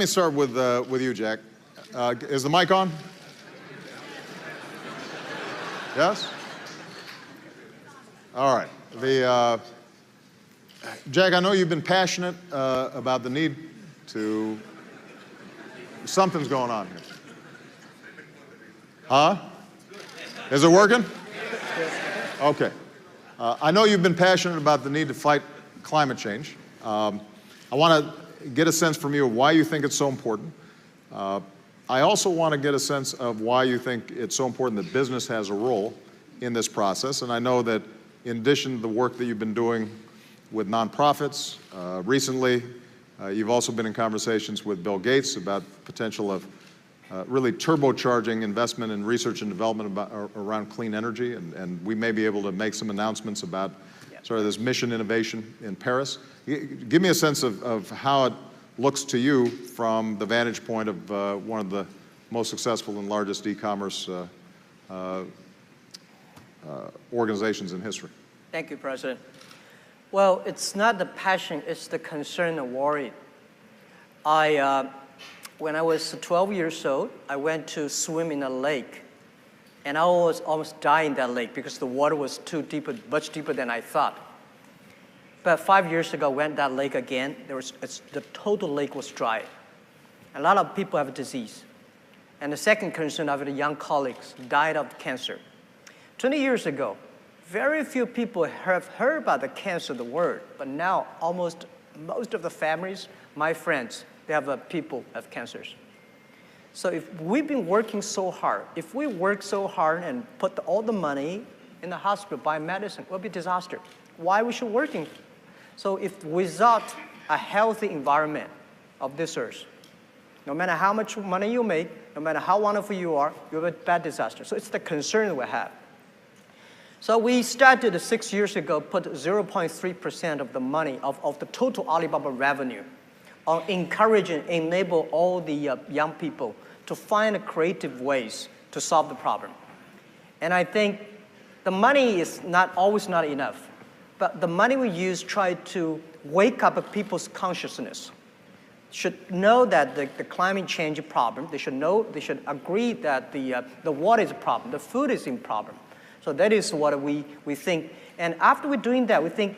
Let me start with you, Jack. Is the mic on? Yes? All right. Jack, I know you've been passionate about the need to... Something's going on here. Huh? Is it working? Okay. I know you've been passionate about the need to fight climate change. I want to get a sense from you of why you think it's so important. I also want to get a sense of why you think it's so important that business has a role in this process. And I know that in addition to the work that you've been doing with nonprofits, recently you've also been in conversations with Bill Gates about the potential of really turbocharging investment in research and development around clean energy. And we may be able to make some announcements about sort of this mission innovation in Paris. Give me a sense of how it looks to you from the vantage point of one of the most successful and largest e-commerce organizations in history. Thank you, President. Well, it's not the passion, it's the concern and worry. When I was 12 years old, I went to swim in a lake. And I was almost dying in that lake because the water was too deep, much deeper than I thought. But 5 years ago, I went that lake again. The total lake was dry. A lot of people have a disease. And the second concern, I have young colleagues died of cancer. 20 years ago, very few people have heard about the cancer, the word. But now, most of the families, my friends, they have people have cancers. So if we've been working so hard, if we work so hard and put all the money in the hospital, buy medicine, it will be a disaster. Why we should working? So if without a healthy environment of this earth, no matter how much money you make, no matter how wonderful you are, you have a bad disaster. So it's the concern we have. So we started 6 years ago, put 0.3% of the money of the total Alibaba revenue on encouraging, enable all the young people to find creative ways to solve the problem. And I think the money is always not enough, but the money we use try to wake up people's consciousness. Should know that the climate change problem. They should agree that the water is a problem, the food is a problem. So that is what we think. And after we're doing that, we think,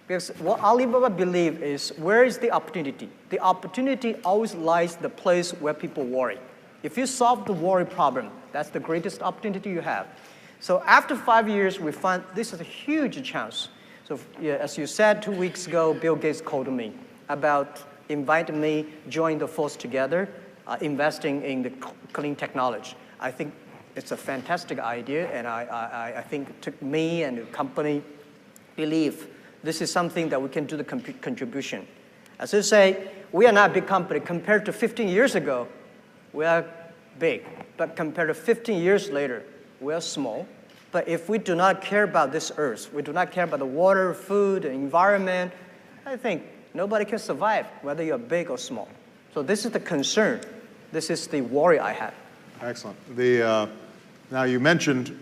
because what Alibaba believe is, where is the opportunity? The opportunity always lies the place where people worry. If you solve the worry problem, that's the greatest opportunity you have. So after 5 years, we found this is a huge chance. So as you said 2 weeks ago, Bill Gates called me about inviting me, join the force together, investing in the clean technology. I think it's a fantastic idea, and I think it took me and the company believe this is something that we can do the contribution. As I say, we are not a big company. Compared to 15 years ago, we are big. But compared to 15 years later, we are small. But if we do not care about this earth, we do not care about the water, food, the environment, I think nobody can survive, whether you're big or small. So this is the concern. This is the worry I have. Excellent. Now you mentioned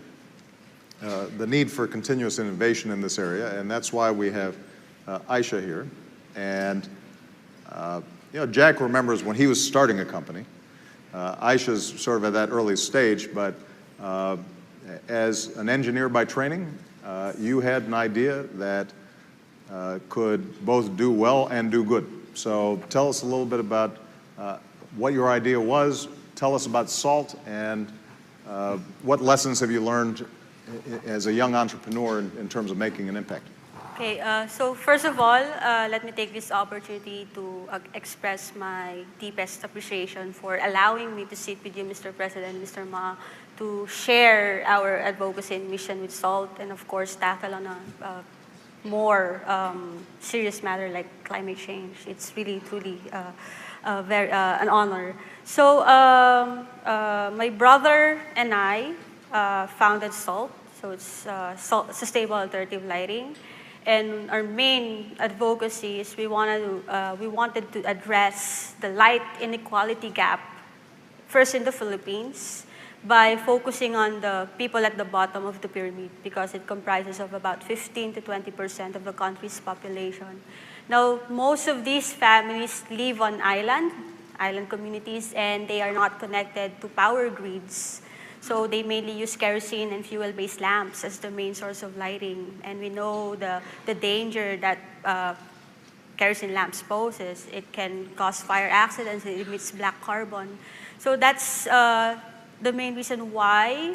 the need for continuous innovation in this area, and that's why we have Aisha here. And Jack remembers when he was starting a company. Aisha's sort of at that early stage, but as an engineer by training, you had an idea that could both do well and do good. So tell us a little bit about what your idea was. Tell us about salt, and what lessons have you learned as a young entrepreneur in terms of making an impact? Okay, so first of all, let me take this opportunity to express my deepest appreciation for allowing me to sit with you, Mr. President, Mr. Ma, to share our advocacy and mission with SALT, and of course tackle on a more serious matter like climate change. It's really, truly an honor. So my brother and I founded SALT, so it's Sustainable Alternative Lighting. And our main advocacy is we wanted to address the light inequality gap, first in the Philippines, by focusing on the people at the bottom of the pyramid, because it comprises of about 15 to 20% of the country's population. Now, most of these families live on island, island communities, and they are not connected to power grids. So they mainly use kerosene and fuel-based lamps as the main source of lighting. And we know the danger that kerosene lamps poses. It can cause fire accidents, it emits black carbon. So that's the main reason why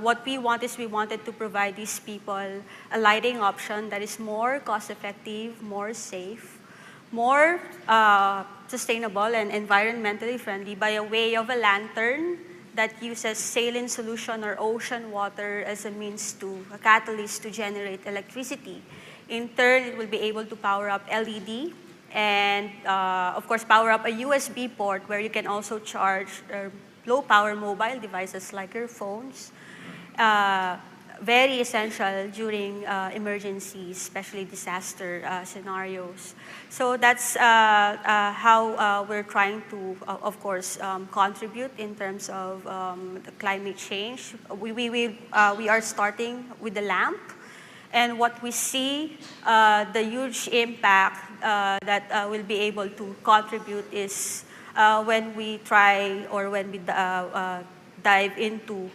what we want is we wanted to provide these people a lighting option that is more cost-effective, more safe, more sustainable and environmentally friendly by a way of a lantern that uses saline solution or ocean water as a a catalyst to generate electricity. In turn, it will be able to power up LED and, of course, power up a USB port where you can also charge low-power mobile devices like your phones. Very essential during emergencies, especially disaster scenarios. So that's how we're trying to, of course, contribute in terms of the climate change. We are starting with the lamp. And what we see, the huge impact that we'll be able to contribute is when we try or when we dive into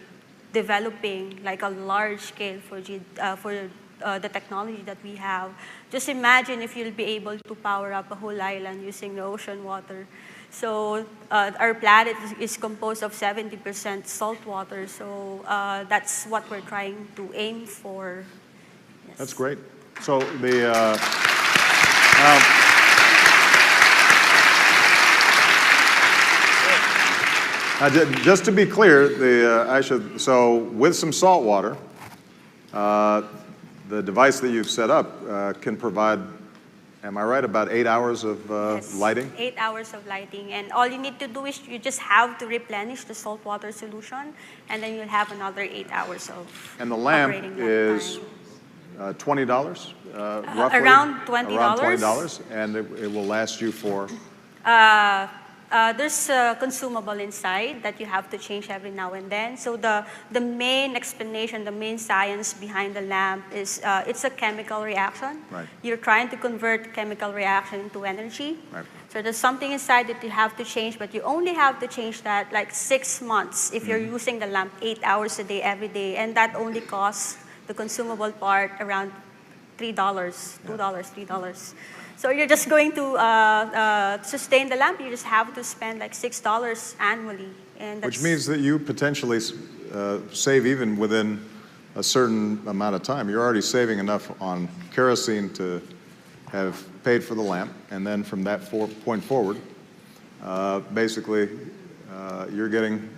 developing like a large scale for the technology that we have. Just imagine if you'll be able to power up a whole island using the ocean water. So our planet is composed of 70% salt water. So that's what we're trying to aim for. Yes. That's great. So just to be clear, Aisha, so with some salt water, the device that you've set up can provide, am I right, about 8 hours of Yes, lighting? 8 hours of lighting. And all you need to do is you just have to replenish the saltwater solution, and then you'll have another 8 hours of And the lamp operating that is time. $20, roughly? Around $20. Around $20, and it will last you for? There's a consumable inside that you have to change every now and then. So the main explanation, the main science behind the lamp is it's a chemical reaction. Right. You're trying to convert chemical reaction into energy. Right. So there's something inside that you have to change, but you only have to change that like 6 months if you're using the lamp 8 hours a day, every day. And that only costs the consumable part around $3, $2, $3. So you're just going to sustain the lamp. You just have to spend like $6 annually, and that's, Which means that you potentially save even within a certain amount of time. You're already saving enough on kerosene to have paid for the lamp, and then from that point forward, basically, you're getting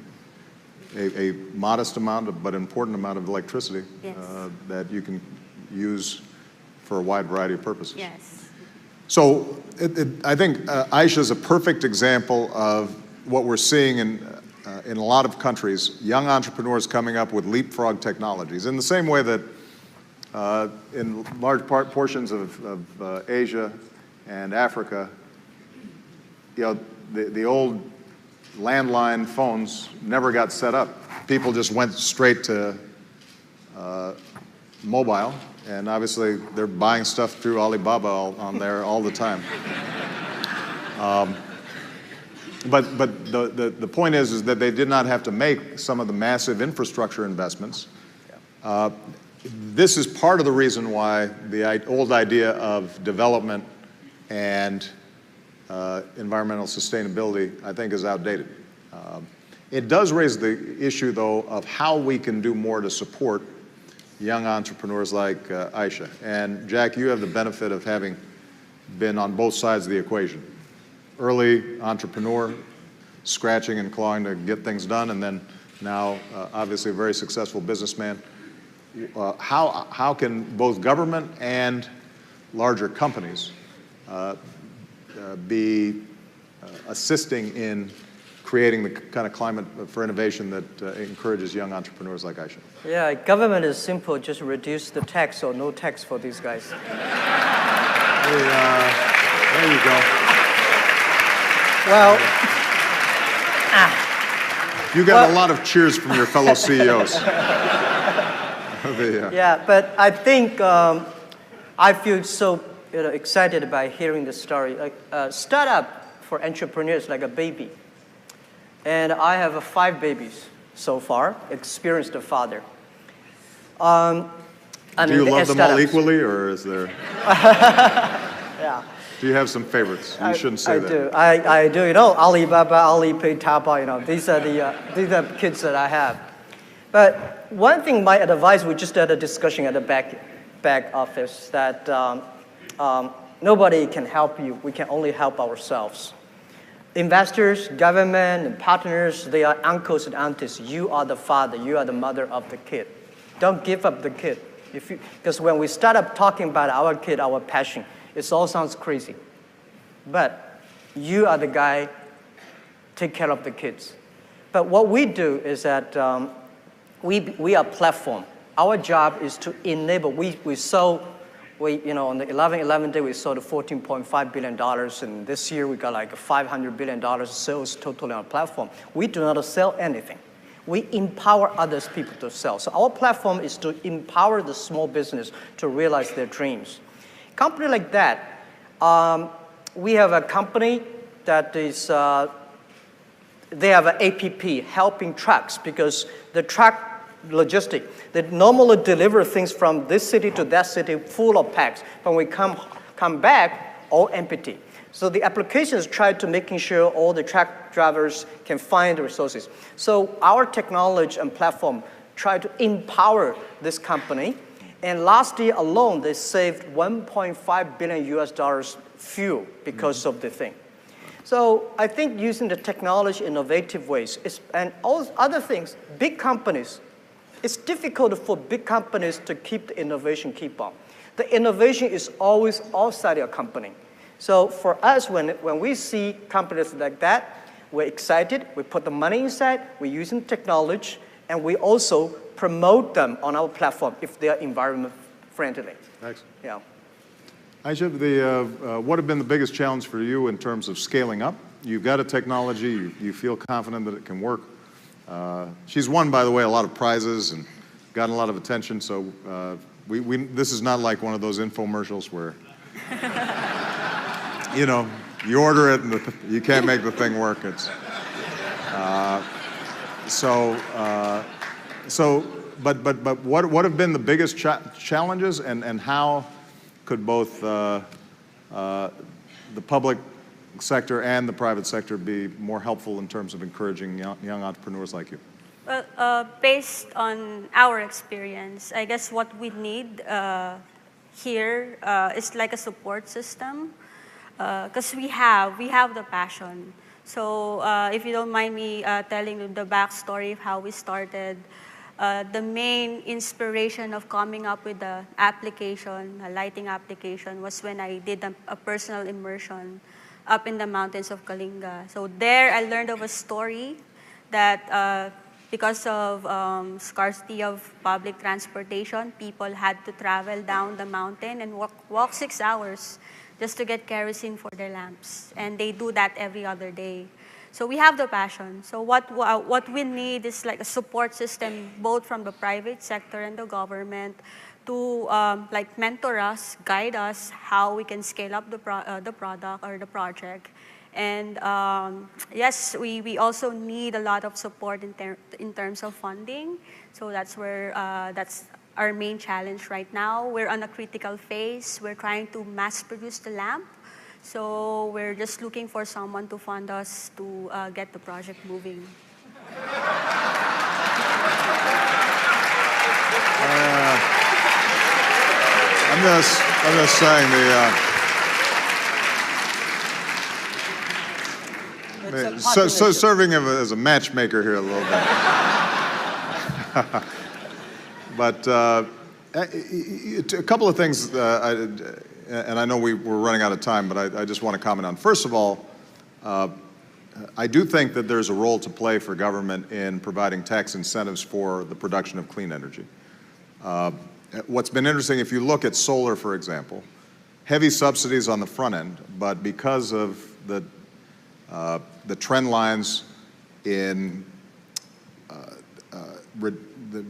a modest amount, but important amount of electricity Yes. that you can use for a wide variety of purposes. yes. So I think Aisha is a perfect example of what we're seeing in a lot of countries, young entrepreneurs coming up with leapfrog technologies. In the same way that in large portions of Asia and Africa, you know, the old landline phones never got set up. People just went straight to mobile. And obviously, they're buying stuff through Alibaba on there all the time. But the point is that they did not have to make some of the massive infrastructure investments. This is part of the reason why the old idea of development and environmental sustainability, I think, is outdated. It does raise the issue, though, of how we can do more to support young entrepreneurs like Aisha. And Jack, you have the benefit of having been on both sides of the equation. Early entrepreneur, scratching and clawing to get things done, and then now obviously a very successful businessman. How can both government and larger companies be assisting in creating the kind of climate for innovation that encourages young entrepreneurs like Aisha? Yeah, government is simple, just reduce the tax or no tax for these guys. There you go. Well, You got a lot of cheers from your fellow CEOs. yeah, but I think I feel so excited by hearing the story. Like startup for entrepreneurs like a baby. And I have 5 babies so far, experienced a father. Do you love them all equally, or is there? Yeah. Do you have some favorites? You shouldn't say that. I do. You know, Alibaba, Alipay, Taobao. You know, these are the kids that I have. But one thing, my advice, we just had a discussion at the back office that nobody can help you. We can only help ourselves. Investors, government, and partners, they are uncles and aunties. You are the father. You are the mother of the kid. Don't give up the kid. Because when we start up talking about our kid, our passion, it all sounds crazy. But you are the guy, take care of the kids. But what we do is that we are a platform. Our job is to enable. On the 11/11 day, we sold $14.5 billion, and this year we got like $500 billion sales totally on our platform. We do not sell anything. We empower others people to sell. So our platform is to empower the small business to realize their dreams. Company like that, we have a company that is, they have an app helping trucks because the truck logistic, they normally deliver things from this city to that city full of packs. But when we come back, all empty. So the applications try to making sure all the truck drivers can find the resources. So our technology and platform try to empower this company. And last year alone, they saved $1.5 billion US fuel because of the thing. So I think using the technology in innovative ways, and all other things, big companies, it's difficult for big companies to keep the innovation keep on. The innovation is always outside your company. So for us, when we see companies like that, we're excited, we put the money inside, we're using technology, and we also promote them on our platform if they are environment friendly. Excellent. Yeah. Aisha, what have been the biggest challenge for you in terms of scaling up? You've got a technology, you feel confident that it can work. She's won, by the way, a lot of prizes and gotten a lot of attention, so this is not like one of those infomercials where, you know, you order it and you can't make the thing work. But what have been the biggest challenges, and how could both the public sector and the private sector be more helpful in terms of encouraging young entrepreneurs like you? Well, based on our experience, I guess what we need here is like a support system, because we have the passion. So if you don't mind me telling the backstory of how we started, the main inspiration of coming up with the application, a lighting application, was when I did a personal immersion up in the mountains of Kalinga. So there I learned of a story that because of scarcity of public transportation, people had to travel down the mountain and walk 6 hours just to get kerosene for their lamps. And they do that every other day. So we have the passion. So what we need is like a support system, both from the private sector and the government, to like mentor us, guide us how we can scale up the product or the project. And yes, we also need a lot of support in terms of funding. So that's where that's our main challenge right now. We're on a critical phase. We're trying to mass produce the lamp. So we're just looking for someone to fund us to get the project moving. I'm just saying serving as a matchmaker here a little bit. But a couple of things, and I know we're running out of time, but I just want to comment on. First of all, I do think that there's a role to play for government in providing tax incentives for the production of clean energy. What's been interesting, if you look at solar, for example, heavy subsidies on the front end, but because of the trend lines in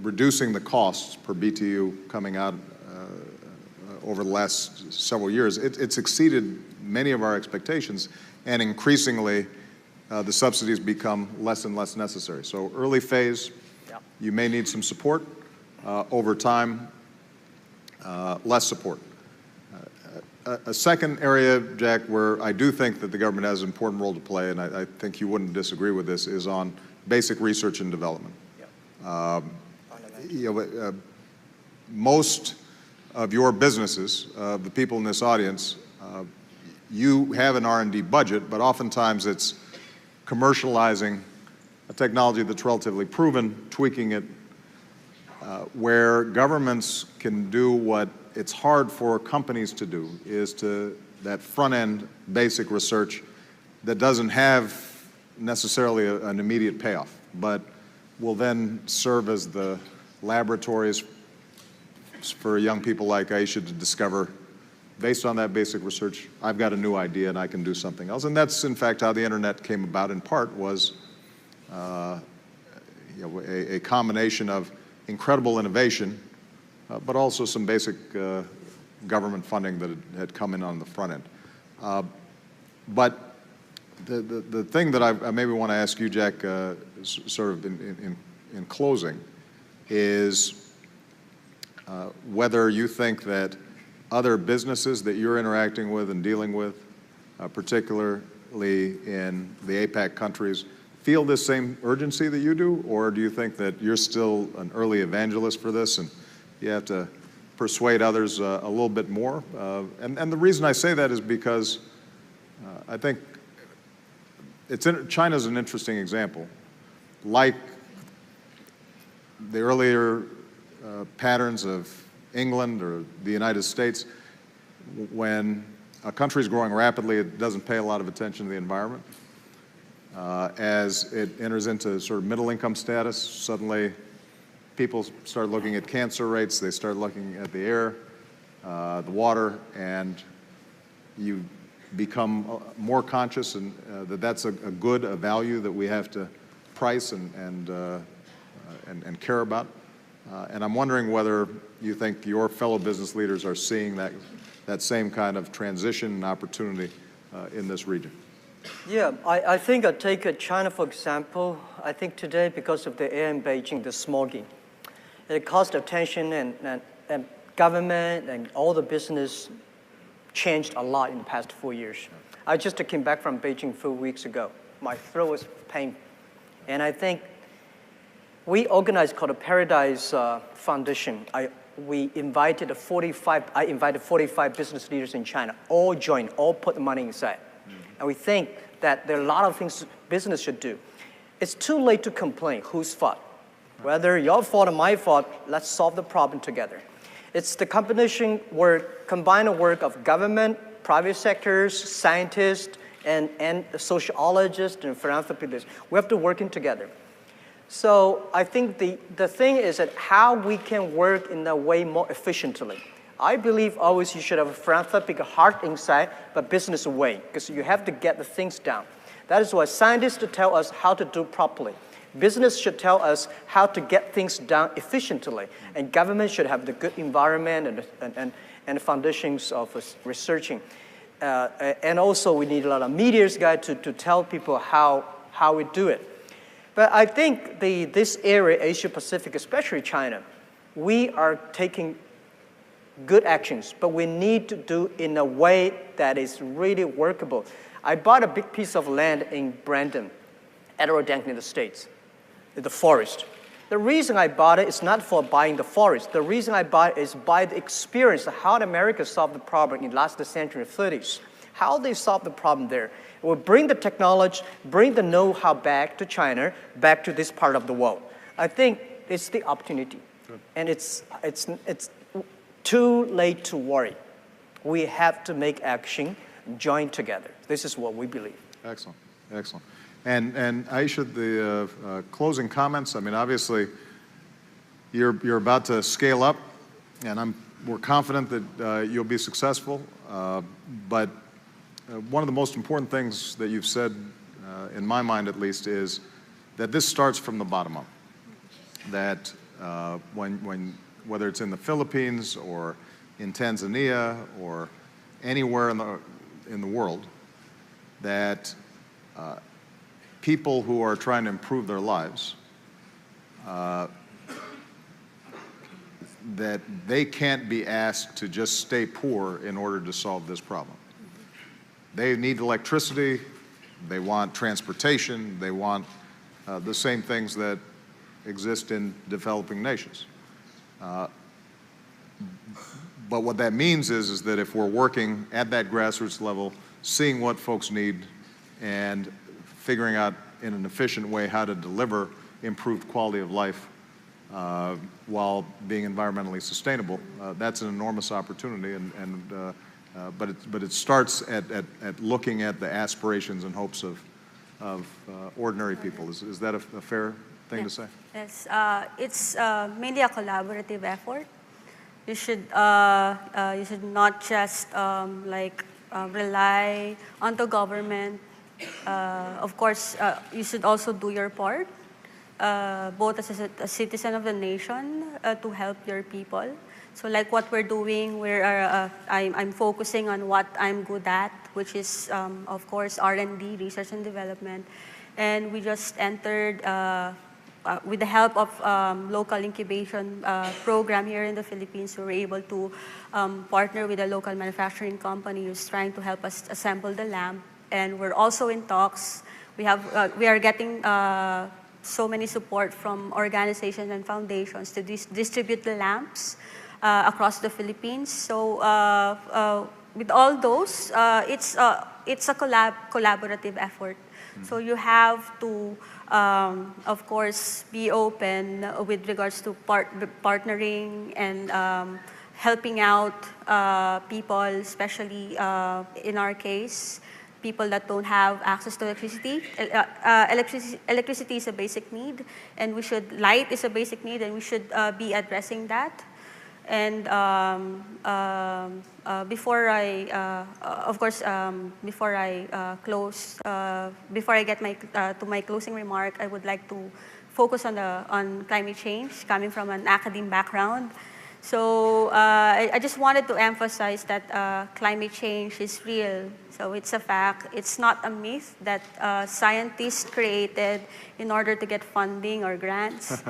reducing the costs per BTU coming out over the last several years, it's exceeded many of our expectations. and increasingly the subsidies become less and less necessary. So early phase, Yep. you may need some support. Over time, less support. A second area, Jack, where I do think that the government has an important role to play, and I think you wouldn't disagree with this, is on basic research and development. Yep. You know, most of your businesses, the people in this audience, you have an R&D budget, but oftentimes it's commercializing a technology that's relatively proven, tweaking it, where governments can do what it's hard for companies to do, is to that front-end basic research that doesn't have necessarily an immediate payoff, but will then serve as the laboratories for young people like Aisha to discover, based on that basic research, I've got a new idea and I can do something else. And that's, in fact, how the internet came about, in part, was a combination of incredible innovation, but also some basic government funding that had come in on the front end. But the thing that I maybe want to ask you, Jack, sort of in closing, is whether you think that other businesses that you're interacting with and dealing with, particularly in the APAC countries, feel this same urgency that you do, or do you think that you're still an early evangelist for this and you have to persuade others a little bit more? And the reason I say that is because I think China's an interesting example. Like the earlier patterns of England or the United States, when a country is growing rapidly, it doesn't pay a lot of attention to the environment. As it enters into sort of middle income status, suddenly people start looking at cancer rates, they start looking at the air, the water, and you become more conscious and that that's a good, a value that we have to price and care about. And I'm wondering whether you think your fellow business leaders are seeing that same kind of transition and opportunity in this region. Yeah, I think I take China, for example. I think today, because of the air in Beijing, the smogging, it caused attention and government and all the business changed a lot in the past 4 years. I just came back from Beijing 4 weeks ago. My throat was painful. And I think we organized called a Paradise Foundation. I invited 45 business leaders in China. All joined, all put the money inside. And we think that there are a lot of things business should do. It's too late to complain whose fault. Whether your fault or my fault, let's solve the problem together. It's the combined work of government, private sectors, scientists, and sociologists and philanthropists. We have to work in together. So I think the thing is that how we can work in a way more efficiently. I believe always you should have a philanthropic heart inside, but business away, because you have to get the things done. That is why scientists tell us how to do properly. Business should tell us how to get things done efficiently, and government should have the good environment and foundations of researching. And also we need a lot of media's guide to tell people how we do it. But I think this area, Asia Pacific, especially China, we are taking good actions, but we need to do in a way that is really workable. I bought a big piece of land in Brandon, Adirondack in the States, the forest. The reason I bought it is not for buying the forest. The reason I bought it is by the experience of how America solved the problem in the last century, 30s. How they solved the problem there. We'll bring the technology, bring the know-how back to China, back to this part of the world. I think it's the opportunity. Good. And it's too late to worry. We have to make action, join together. This is what we believe. Excellent, excellent. And Aisha, the closing comments. I mean, obviously, you're about to scale up, and we're confident that you'll be successful. But one of the most important things that you've said, in my mind at least, is that this starts from the bottom up. That whether it's in the Philippines or in Tanzania or anywhere in the world, that people who are trying to improve their lives, that they can't be asked to just stay poor in order to solve this problem. They need electricity, they want transportation, they want the same things that exist in developing nations. But what that means is that if we're working at that grassroots level, seeing what folks need and figuring out in an efficient way how to deliver improved quality of life while being environmentally sustainable, that's an enormous opportunity. But it starts at looking at the aspirations and hopes of ordinary people. Is that a fair thing to say? Yes, it's mainly a collaborative effort. You should not just rely on the government. Of course, you should also do your part, both as a citizen of the nation to help your people. So like what we're doing, I'm focusing on what I'm good at, which is, of course, R&D, research and development. And we just entered, with the help of local incubation program here in the Philippines, we were able to partner with a local manufacturing company who's trying to help us assemble the lamp. And we're also in talks. We are getting so many support from organizations and foundations to distribute the lamps across the Philippines. So with all those, it's a collaborative effort. So you have to, of course, be open with regards to partnering and helping out people, especially in our case, people that don't have access to electricity. Electricity is a basic need, and light is a basic need, and we should be addressing that. And before I get to my closing remark, I would like to focus on climate change, coming from an academic background. So I just wanted to emphasize that climate change is real. So it's a fact. It's not a myth that scientists created in order to get funding or grants.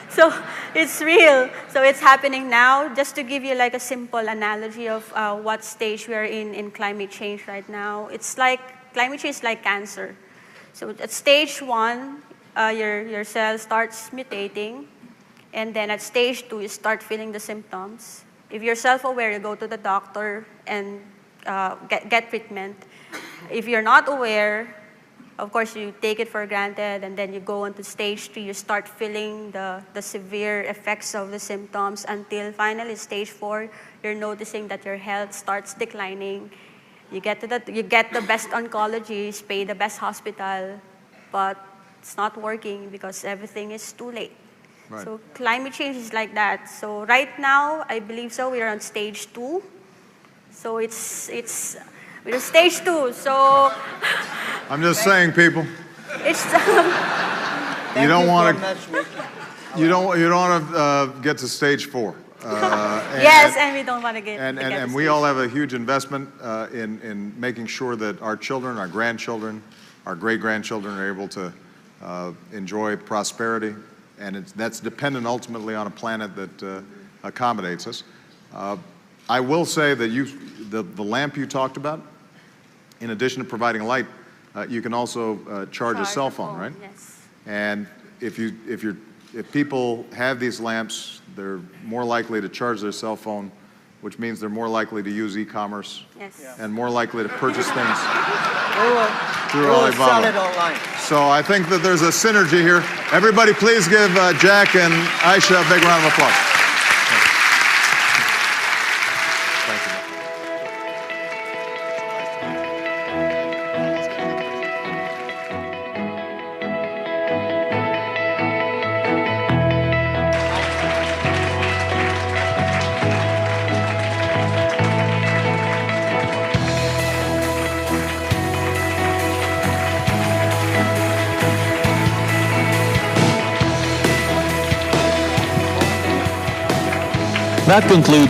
So it's real. So it's happening now. Just to give you like a simple analogy of what stage we are in climate change right now, it's like climate change is like cancer. So at stage 1, your cell starts mutating. And then at stage 2, you start feeling the symptoms. If you're self-aware, you go to the doctor and get treatment. If you're not aware, of course, you take it for granted, and then you go on to stage 3, you start feeling the severe effects of the symptoms until finally stage 4, you're noticing that your health starts declining. You get the best oncologists, pay the best hospital, but it's not working because everything is too late. Right. So climate change is like that. So right now, I believe so, we're on stage 2. So we're stage 2. So I'm just saying, people. It's you don't want to get to stage 4. Yes, and we don't want to get. And we all have a huge investment in making sure that our children, our grandchildren, our great-grandchildren are able to enjoy prosperity. And that's dependent ultimately on a planet that accommodates us. I will say that the lamp you talked about, in addition to providing light, you can also charge a cell phone, right? Yes. And if people have these lamps, they're more likely to charge their cell phone, which means they're more likely to use e-commerce, Yes. and more likely to purchase things through We'll Alibaba. sell it online. So I think that there's a synergy here. Everybody please give Jack and Aisha a big round of applause. Thank you. That concludes